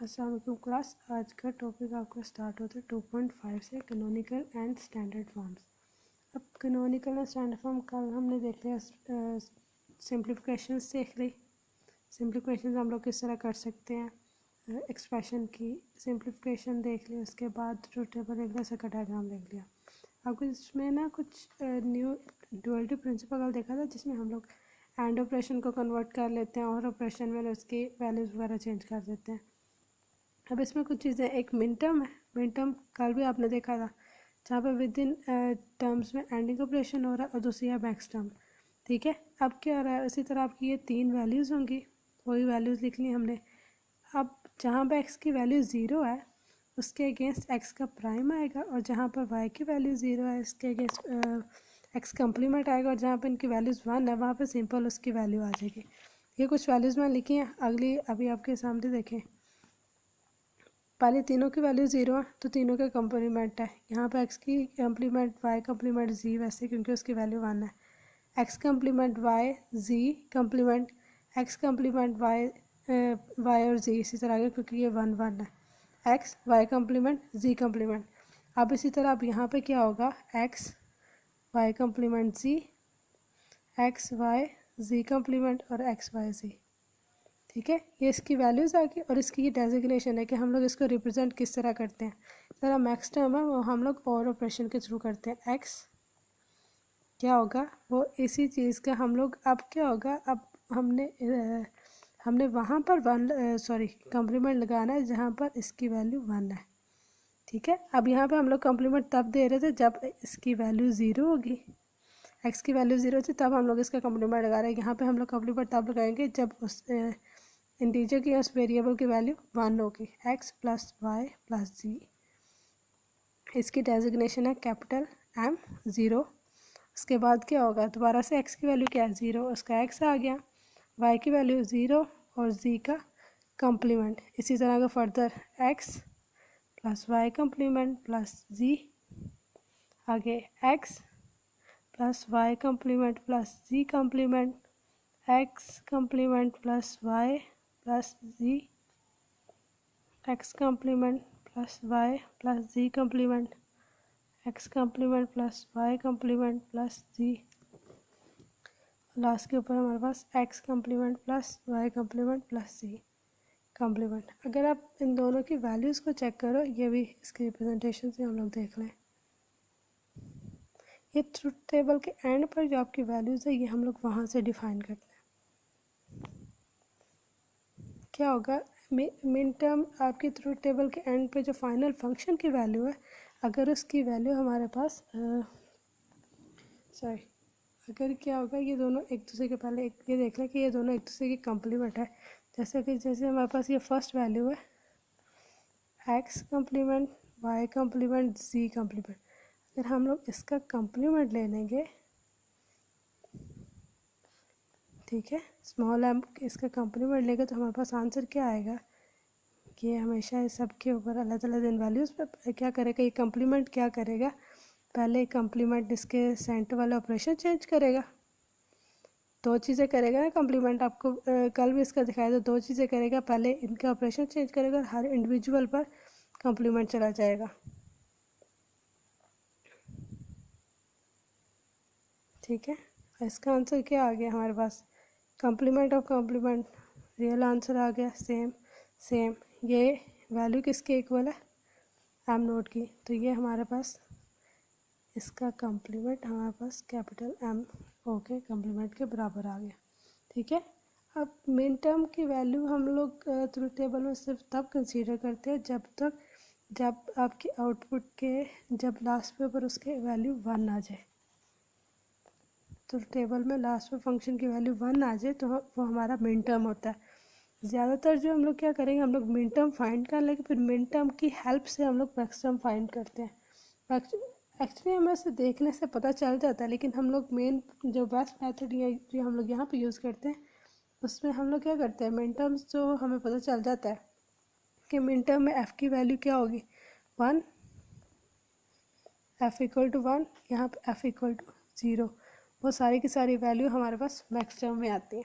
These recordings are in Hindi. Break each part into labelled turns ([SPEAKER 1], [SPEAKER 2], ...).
[SPEAKER 1] अस्सलाम वालेकुम क्लास। आज का टॉपिक आपका स्टार्ट होता है 2.5 से कैनोनिकल एंड स्टैंडर्ड फॉर्म्स। अब कैनोनिकल एंड स्टैंडर्ड फॉर्म कल हमने देख लिया, सिंप्लीफिकेशंस देख ली। सिंप्लीफिकेशंस हम लोग किस तरह कर सकते हैं, एक्सप्रेशन की सिंप्लीफिकेशन देख ली। उसके बाद ट्रूथ टेबल देख लिया, सर्किट डायग्राम देख लिया। आपको इसमें ना कुछ न्यू डुअलिटी प्रिंसिपल देखा था, जिसमें हम लोग एंड ऑपरेशन को कन्वर्ट कर लेते हैं और ऑपरेशन में उसकी वैल्यूज़ वगैरह चेंज कर देते हैं। अब इसमें कुछ चीज़ें, एक मिन टर्म है। मिन टर्म कल भी आपने देखा था, जहाँ पे विद इन टर्म्स में एंडिंग ऑपरेशन हो रहा है, और दूसरी है मैक्स टर्म। ठीक है, अब क्या हो रहा है, उसी तरह आपकी ये तीन वैल्यूज़ होंगी, वही वैल्यूज़ लिख ली हमने। अब जहाँ पे एक्स की वैल्यू ज़ीरो है उसके अगेंस्ट एक्स का प्राइम आएगा, और जहाँ पर वाई की वैल्यू ज़ीरो है इसके अगेंस्ट एक्स कम्प्लीमेंट आएगा, और जहाँ पे इनकी वैल्यूज़ वन है वहाँ पे सिंपल उसकी वैल्यू आ जाएगी। ये कुछ वैल्यूज़ मैंने लिखी हैं, अगली अभी आपके सामने देखें। पहले तीनों की वैल्यू ज़ीरो है तो तीनों का कम्प्लीमेंट है। यहाँ पे एक्स की कम्प्लीमेंट वाई कम्प्लीमेंट जी, वैसे क्योंकि उसकी वैल्यू वन है। एक्स कम्प्लीमेंट वाई जी complement X complement Y Y और जी इसी तरह आगे, क्योंकि ये वन वन है। एक्स वाई कम्प्लीमेंट जी कम्प्लीमेंट। अब इसी तरह अब यहाँ पे क्या होगा, X Y complement Z, X Y जी कम्प्लीमेंट और एक्स वाई जी। ठीक है, ये इसकी वैल्यूज़ आ गई, और इसकी ये डेजिग्नेशन है कि हम लोग इसको रिप्रेजेंट किस तरह करते हैं। जरा मैक्स टर्म है वो हम लोग और ऑपरेशन के थ्रू करते हैं। एक्स क्या होगा, वो इसी चीज़ का हम लोग, अब क्या होगा, अब हमने वहाँ पर वन कम्प्लीमेंट लगाना है जहाँ पर इसकी वैल्यू वन है। ठीक है, अब यहाँ पे हम लोग कम्प्लीमेंट तब दे रहे थे जब इसकी वैल्यू ज़ीरो होगी, एक्स की वैल्यू ज़ीरो थी, तब हम लोग इसका कम्प्लीमेंट लगा रहे हैं। यहाँ पे हम लोग कम्प्लीमेंट तब लगाएंगे जब उस इंटीजर की उस वेरिएबल की वैल्यू वन होगी। एक्स प्लस वाई प्लस जी, इसकी डेजिग्नेशन है कैपिटल एम ज़ीरो। उसके बाद क्या होगा, दोबारा से एक्स की वैल्यू क्या है, ज़ीरो, उसका एक्स आ गया, वाई की वैल्यू ज़ीरो और जी का कम्प्लीमेंट। इसी तरह का further X plus Y complement plus Z, आगे X plus Y complement plus जी complement, X complement plus Y plus जी, X complement plus Y plus जी complement, X complement plus Y complement plus Z, last के ऊपर हमारे पास X complement plus Y complement plus जी कम्प्लीमेंट। अगर आप इन दोनों की वैल्यूज़ को चेक करो, ये भी इसकी रिप्रेजेंटेशन से हम लोग देख लें। ये ट्रुथ टेबल के एंड पर जो आपकी वैल्यूज़ है, ये हम लोग वहाँ से डिफाइन करते हैं। क्या होगा, मिन टर्म आपकी ट्रुथ टेबल के एंड पे जो फाइनल फंक्शन की वैल्यू है, अगर उसकी वैल्यू हमारे पास अगर क्या होगा, ये दोनों एक दूसरे के पहले ये देख लें कि ये दोनों एक दूसरे की कम्प्लीमेंट है। जैसे हमारे पास ये फर्स्ट वैल्यू है एक्स कम्प्लीमेंट वाई कम्प्लीमेंट जी कम्प्लीमेंट, अगर हम लोग इसका कम्प्लीमेंट ले लेंगे, ठीक है, स्मॉल एम इसका कम्प्लीमेंट लेंगे, तो हमारे पास आंसर क्या आएगा कि हमेशा इस सब के ऊपर अल्लाह ताला इन वैल्यूज़ पे क्या करेगा, ये कम्प्लीमेंट क्या करेगा, पहले कम्प्लीमेंट इसके सेंटर वाला ऑपरेशन चेंज करेगा। दो चीज़ें करेगा ना कम्प्लीमेंट, आपको कल भी इसका दिखाया था, दो चीज़ें करेगा, पहले इनका ऑपरेशन चेंज करेगा और हर इंडिविजुअल पर कम्प्लीमेंट चला जाएगा। ठीक है, इसका आंसर क्या आ गया हमारे पास, complement of complement, real answer आ गया सेम सेम। ये वैल्यू किसके इक्वल है, एम नोट की, तो ये हमारे पास इसका कम्प्लीमेंट हमारे पास कैपिटल एम ओके कम्प्लीमेंट के बराबर आ गया। ठीक है, अब मिन टर्म की वैल्यू हम लोग ट्रुथ टेबल में सिर्फ तब कंसीडर करते हैं जब आपके आउटपुट के जब लास्ट पे पर उसके वैल्यू वन आ जाए। ट्रुथ टेबल में लास्ट पे फंक्शन की वैल्यू वन आ जाए तो वो हमारा मिन टर्म होता है। ज़्यादातर जो हम लोग क्या करेंगे, हम लोग मिन टर्म फाइंड कर लेंगे, फिर मिन टर्म की हेल्प से हम लोग मैक्स टर्म फाइंड करते हैं। एक्चुअली हमें उसे देखने से पता चल जाता है, लेकिन हम लोग मेन जो बेस्ट मेथड या जो हम लोग यहाँ पे यूज़ करते हैं, उसमें हम लोग क्या करते हैं, मिन टर्म्स जो हमें पता चल जाता है कि मिन टर्म में एफ़ की वैल्यू क्या होगी, one, F equal to one, यहाँ पे एफ़ इक्वल टू ज़ीरो, वो सारी की सारी वैल्यू हमारे पास मैक्स टर्म में आती हैं।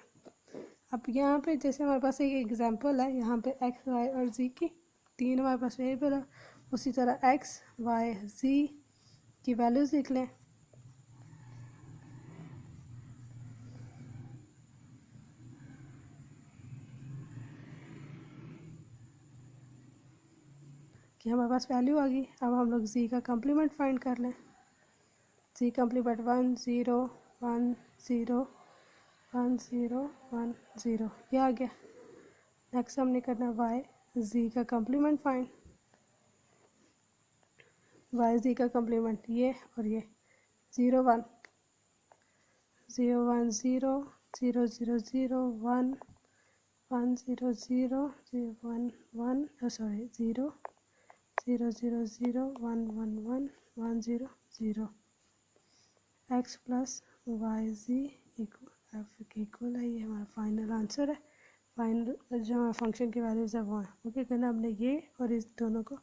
[SPEAKER 1] अब यहाँ पे जैसे हमारे पास एक एग्जांपल है, यहाँ पे एक्स वाई और जी की 3 हमारे पास वेरिएबल है, उसी तरह एक्स वाई जी की वैल्यूज़ लिख लें। कि हमारे पास वैल्यू आ गई। अब हम लोग जी का कम्प्लीमेंट फाइंड कर लें। जी कम्प्लीमेंट 1 0 1 0 1 0 1 0, ये आ गया। नेक्स्ट हमने करना वाई जी का कम्प्लीमेंट फाइंड। वाई जी का कम्प्लीमेंट ये और ये 0 1 0 1 0 0 0 0 1 1 0 0 1 1 सॉरी 0 0 0 0 1 1 1 1 0 0। एक्स प्लस वाई जी इक्वल एफ के इक्वल है, ये हमारा फाइनल आंसर है। फाइनल जो हमारा फंक्शन की वैल्यूज है वो है। ओके करना हमने ये और इस दोनों को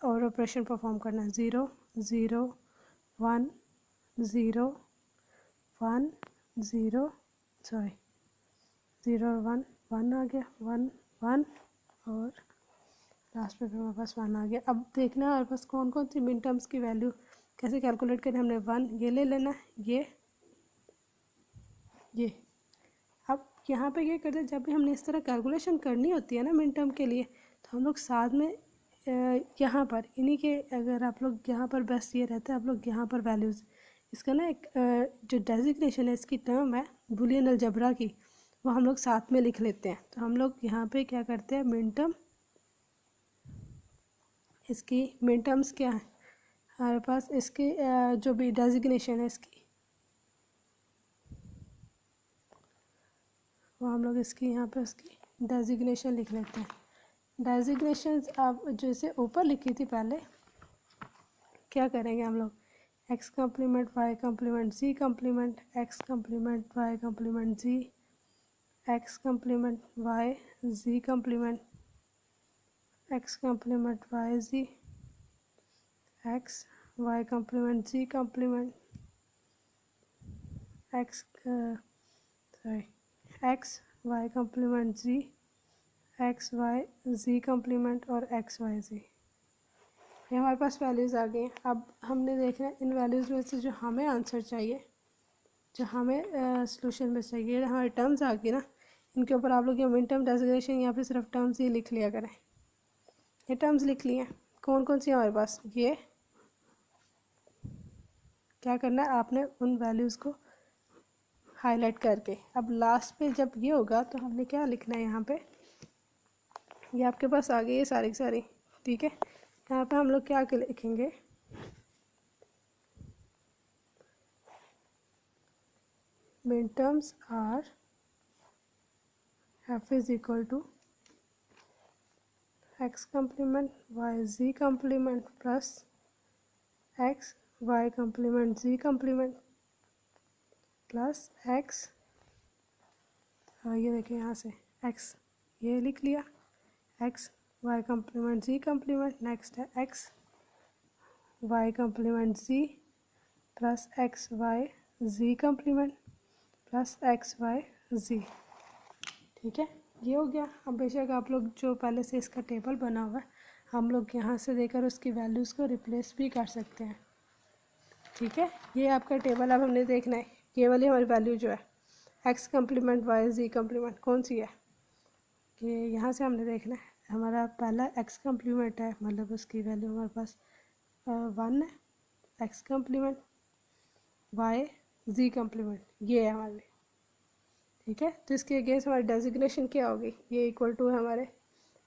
[SPEAKER 1] और ऑपरेशन परफॉर्म करना है। 0 0 1 0 1 0 सॉरी 0 1 1 आ गया 1 1 और लास्ट में हमारे पास 1 आ गया। अब देखना है हमारे पास कौन कौन सी मिन टर्म्स की वैल्यू कैसे कैलकुलेट करें। हमने 1 ये ले लेना है, ये अब यहाँ पे ये करते हैं, जब भी हमने इस तरह कैलकुलेशन करनी होती है ना मिन टर्म के लिए, तो हम लोग साथ में यहाँ पर इन्हीं के, अगर आप लोग यहाँ पर बेस्ट ये रहता है आप लोग यहाँ पर वैल्यूज़ इसका ना एक जो डेजिग्नेशन है इसकी टर्म है बूलियन अलजेब्रा की, वो हम लोग साथ में लिख लेते हैं। तो हम लोग यहाँ पे क्या करते हैं मिन टर्म, इसकी मिन टर्म्स क्या है हमारे पास, इसकी जो भी डेजिग्नेशन है इसकी वो हम लोग इसकी यहाँ पे उसकी डेजिग्नेशन लिख लेते हैं। डेजिग्नेशन आप जैसे ऊपर लिखी थी पहले, क्या करेंगे हम लोग एक्स कम्प्लीमेंट वाई कम्प्लीमेंट जी complement X complement Y complement Z X complement Y जी complement X complement Y Z X Y complement जी complement X sorry X Y complement Z X Y जी कम्प्लीमेंट और एक्स वाई जी, ये हमारे पास वैल्यूज़ आ गई हैं। अब हमने देखना है इन वैल्यूज़ में से जो हमें आंसर चाहिए, जो हमें सॉल्यूशन में चाहिए, हमारे टर्म्स आ गई ना, इनके ऊपर आप लोग ये मिन टर्म डेजिग्नेशन यहाँ पे सिर्फ टर्म्स ही लिख लिया करें। ये टर्म्स लिख लिए कौन कौन सी हमारे पास, ये क्या करना है आपने उन वैल्यूज़ को हाईलाइट करके, अब लास्ट पे जब ये होगा तो हमने क्या लिखना है यहाँ पे, ये आपके पास आ गई है सारी सारी, ठीक है। यहाँ पे हम लोग क्या लिखेंगे, min terms are F is equal to X complement Y ji complement plus X Y complement ji complement plus X, ये देखिए यहाँ से एक्स ये लिख लिया, एक्स वाई कम्प्लीमेंट जी कम्प्लीमेंट, नेक्स्ट है एक्स वाई कम्प्लीमेंट जी प्लस एक्स वाई जी कम्प्लीमेंट प्लस एक्स वाई जी, ठीक है ये हो गया। अब बेशक आप लोग जो पहले से इसका टेबल बना हुआ है हम लोग यहाँ से देकर उसकी वैल्यूज़ को रिप्लेस भी कर सकते हैं, ठीक है। ये आपका टेबल अब हमने देखना है, ये वाली हमारी वैल्यू जो है एक्स कम्प्लीमेंट वाई जी कम्प्लीमेंट कौन सी है, कि यहाँ से हमने देखना है हमारा पहला एक्स कम्प्लीमेंट है, मतलब उसकी वैल्यू हमारे पास 1 है, एक्स कम्प्लीमेंट वाई जी कम्प्लीमेंट ये है हमारे, ठीक है। तो इसके अगेंस्ट हमारी डेजिग्नेशन क्या होगी, ये इक्वल टू है हमारे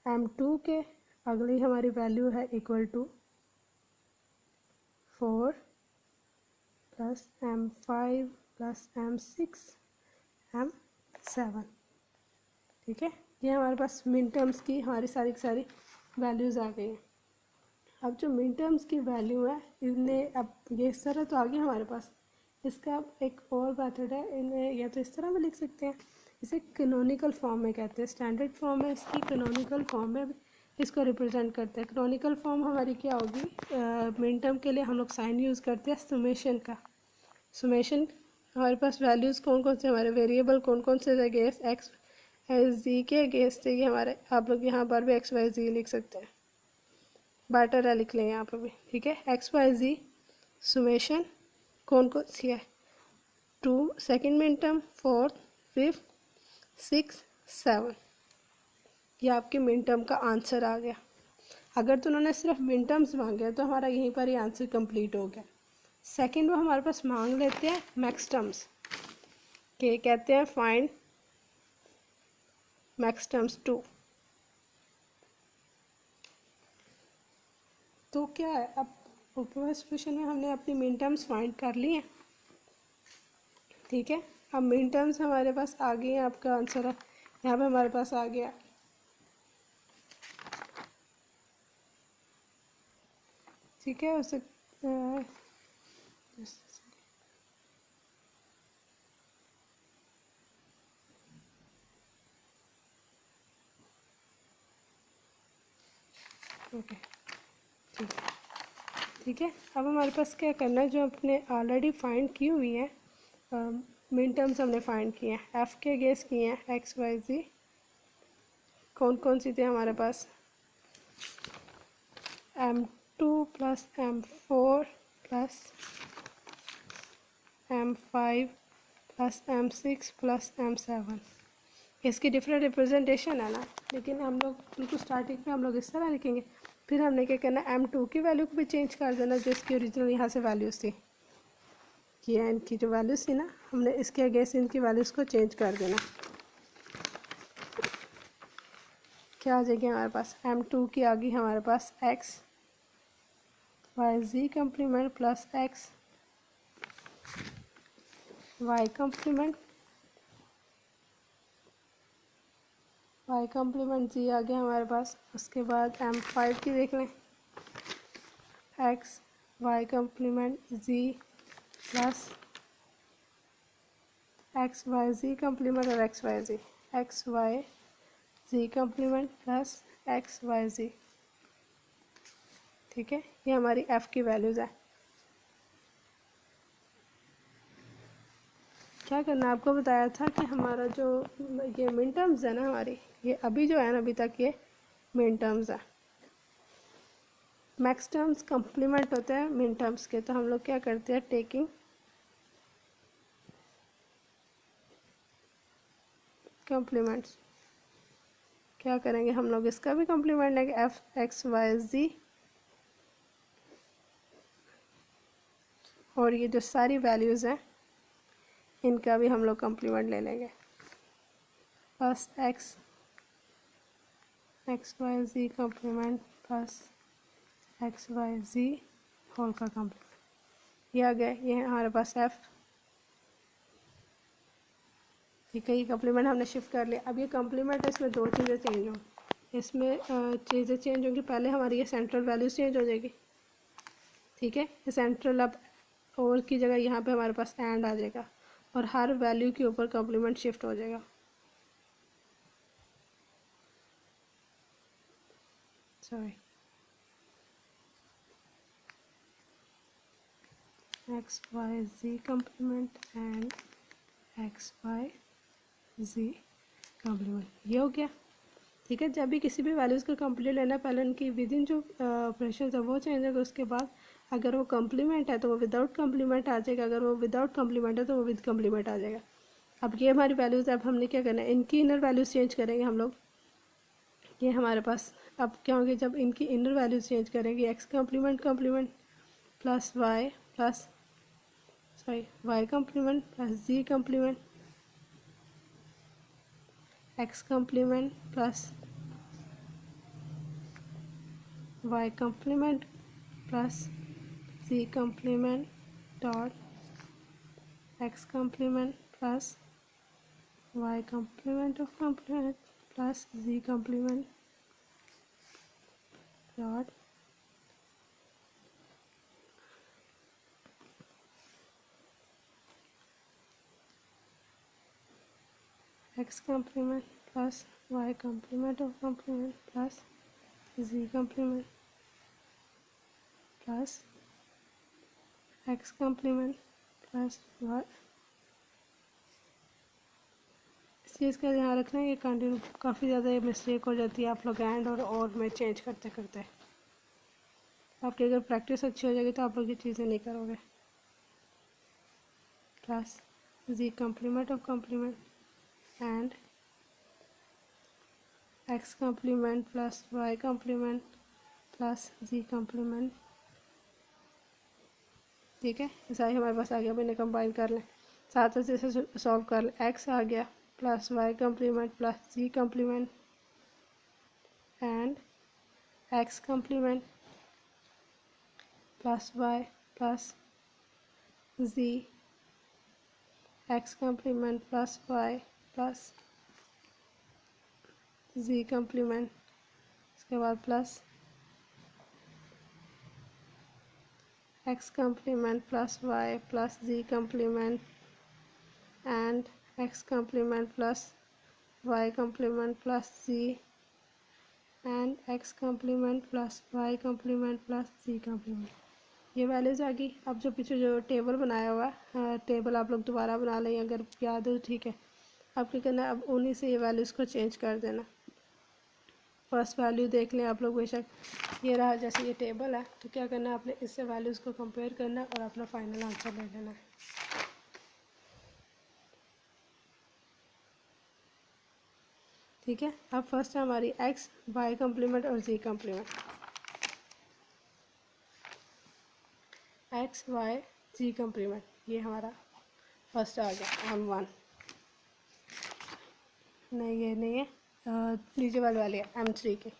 [SPEAKER 1] m2 के, अगली हमारी वैल्यू है equal to 4 plus m5 plus m6 m7, ठीक है। ये हमारे पास मिन टर्म्स की हमारी सारी सारी वैल्यूज़ आ गई हैं। अब जो मिन टर्म्स की वैल्यू है इन्हें, अब ये इस तरह तो आ गया हमारे पास, इसका अब एक और मेथड है, इन्हें या तो इस तरह में लिख सकते हैं, इसे कैनोनिकल फॉर्म में कहते हैं, स्टैंडर्ड फॉर्म है इसकी, कैनोनिकल फॉर्म में इसको रिप्रेजेंट करते हैं। कैनोनिकल फॉर्म हमारी क्या होगी, मिन टर्म के लिए हम लोग साइन यूज़ करते हैं सुमेशन का, सुमेशन हमारे पास वैल्यूज़ कौन कौन से हमारे वेरिएबल कौन कौन से जगह एक्स एस जी के अगेंस्ट है ये हमारे, आप लोग यहाँ पर भी एक्स वाई जी लिख सकते हैं, बाटर लिख लें यहाँ पर भी, ठीक है। एक्स वाई जी सुमेशन कौन कौन सी है, 2 second min term, 4th 5th 6th 7, ये आपके मिन टर्म का आंसर आ गया। अगर तो उन्होंने सिर्फ मिन टर्म्स मांगे तो हमारा यहीं पर ही आंसर कंप्लीट हो गया। सेकंड वो हमारे पास मांग लेते हैं मैक्स टर्म्स के, कहते हैं फाइंड मैक्स टर्म्स 2। तो क्या है, अब ऊपर सिचुएशन में हमने अपनी मिन टर्म्स फाइंड कर ली हैं, ठीक है। अब मिन टर्म्स हमारे पास आ गई हैं, आपका आंसर है यहाँ पे हमारे पास आ गया, ठीक है। उसे ओके, ठीक है, ठीक है। अब हमारे पास क्या करना है, जो अपने ऑलरेडी फाइंड की हुई है मिन टर्म्स हमने फाइंड किए हैं, एफ के अगेंस्ट किए हैं, एक्स वाई जी कौन कौन सी थे हमारे पास, M2 plus M4 plus M5 plus M6 plus M7, इसकी डिफरेंट रिप्रेजेंटेशन है ना, लेकिन हम लोग बिल्कुल स्टार्टिंग में हम लोग इस तरह लिखेंगे। फिर हमने क्या करना है, M2 की वैल्यू को भी चेंज कर देना, जो इसकी ओरिजिनल यहाँ से वैल्यूज थी, ये इनकी जो वैल्यूज थी ना, हमने इसके अगेंस्ट इनकी वैल्यूज़ को चेंज कर देना। क्या आ जाएगी हमारे पास, M2 की आ गई हमारे पास एक्स वाई जी complement plus X Y complement Z आ गया हमारे पास। उसके बाद M5 की देख लें, एक्स वाई कम्प्लीमेंट जी प्लस एक्स वाई जी कम्प्लीमेंट और एक्स वाई जी कम्प्लीमेंट प्लस एक्स वाई जी, ठीक है। ये हमारी एफ़ की वैल्यूज़ है। क्या करना, आपको बताया था कि हमारा जो ये मिन टर्म्स है ना हमारी, ये अभी जो है ना अभी तक ये मिन टर्म्स है, मैक्स टर्म्स कम्प्लीमेंट होते हैं मिन टर्म्स के। तो हम लोग क्या करते हैं, टेकिंग कम्प्लीमेंट्स, क्या करेंगे हम लोग, इसका भी कम्प्लीमेंट लेंगे, एफ एक्स वाई जी, और ये जो सारी वैल्यूज़ हैं इनका भी हम लोग कम्प्लीमेंट ले लेंगे, प्लस एक्स वाई जी कम्प्लीमेंट प्लस एक्स वाई जी होल का कम्प्लीमेंट, ये आ गया। ये है हमारे पास एफ, ये कई कम्प्लीमेंट हमने शिफ्ट कर लिया। अब ये कम्प्लीमेंट है, इसमें दो चीज़ें चेंज हों, इसमें चीज़ें चेंज होंगी। पहले हमारी ये सेंट्रल वैल्यूज चेंज हो जाएगी, ठीक है। ये सेंट्रल अब और की जगह यहाँ पे हमारे पास एंड आ जाएगा, और हर वैल्यू के ऊपर कम्प्लीमेंट शिफ्ट हो जाएगा। Sorry, X Y ji complement and X Y ji complement, ये हो गया, ठीक है। जब भी किसी भी वैल्यूज़ का कम्प्लीट लेना, पहले उनकी विद इन जो ऑपरेशन है वो चेंज होगा, उसके बाद अगर वो कम्प्लीमेंट है तो वो विदाउट कम्प्लीमेंट आ जाएगा, अगर वो विदाउट कम्प्लीमेंट है तो वो विद कम्प्लीमेंट आ जाएगा। अब ये हमारी वैल्यूज़, अब हमने क्या करना है, इनकी इनर वैल्यूज़ चेंज करेंगे हम लोग। ये हमारे पास अब क्या होंगे, जब इनकी इनर वैल्यूज़ चेंज करेंगे, X complement plus Y plus Y complement plus ji complement, X complement plus Y complement plus ji complement dot X complement plus Y complement of complement plus ji complement dot X complement plus Y complement of complement plus ji complement plus X complement plus Y, चीज़ का ध्यान रखना, ये कंटिन्यू काफ़ी ज़्यादा ये मिस्टेक हो जाती है आप लोग एंड और में चेंज करते करते। आपकी अगर प्रैक्टिस अच्छी हो जाएगी तो आप लोग ये चीज़ें नहीं करोगे। Plus ji complement of complement and X complement plus Y complement plus ji complement. ठीक है, ऐसा ही हमारे पास आ गया। मैंने कंबाइन कर लें, साथ से सॉल्व कर लें। एक्स आ गया plus Y complement plus ji complement and X complement plus Y plus ji X complement plus Y plus ji complement, उसके बाद plus X complement plus Y plus ji complement and X complement plus Y complement plus G and X complement plus Y complement plus ji complement. ये वैल्यूज़ आ गई। अब जो पीछे जो टेबल बनाया हुआ है, टेबल आप लोग दोबारा बना लें अगर याद हो, ठीक है। अब क्या करना है, अब उन्हीं से ये वैल्यूज़ को चेंज कर देना। फर्स्ट वैल्यू देख लें आप लोग, बेशक ये रहा जैसे ये टेबल है, तो क्या करना है आपने इससे वैल्यूज़ को कंपेयर करना है और अपना फाइनल आंसर ले लेना है। ठीक है, अब फर्स्ट है हमारी एक्स वाई कम्प्लीमेंट और जी कम्प्लीमेंट। एक्स वाई जी कम्प्लीमेंट, ये हमारा फर्स्ट आ गया M1। नहीं ये नहीं है, नीचे वाली है M3 की।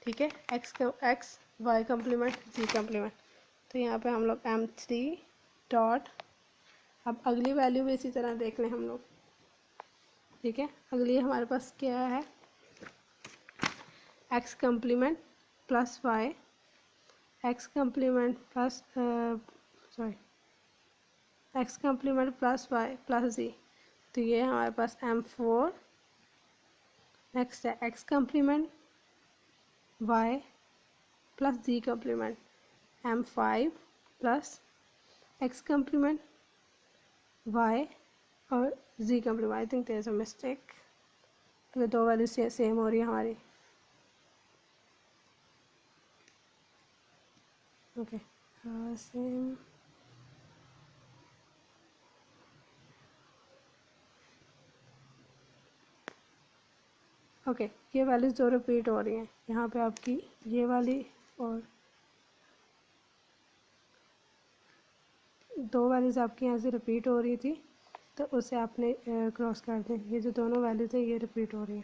[SPEAKER 1] ठीक है, एक्स वाई कम्प्लीमेंट जी कम्प्लीमेंट, तो यहाँ पे हम लोग M3 डॉट, अब अगली वैल्यू भी इसी तरह देख लें हम लोग। ठीक है, अगली हमारे पास क्या है, X complement plus Y X complement plus sorry X complement plus Y plus Z, तो ये हमारे पास M4। नेक्स्ट है एक्स कम्प्लीमेंट वाई प्लस जी complement M5 plus X complement Y और Z complement. I think there is a mistake, ये दो वैल्यू सेम हो रही है हमारी। ओके सेम, ओके ये वैल्यूज़ दो रिपीट हो रही हैं यहाँ पे आपकी, ये वाली और दो वैल्यूज़ आपकी यहाँ से रिपीट हो रही थी, तो उसे आपने क्रॉस कर दें। ये जो दोनों वैल्यूज़ हैं ये रिपीट हो रही हैं।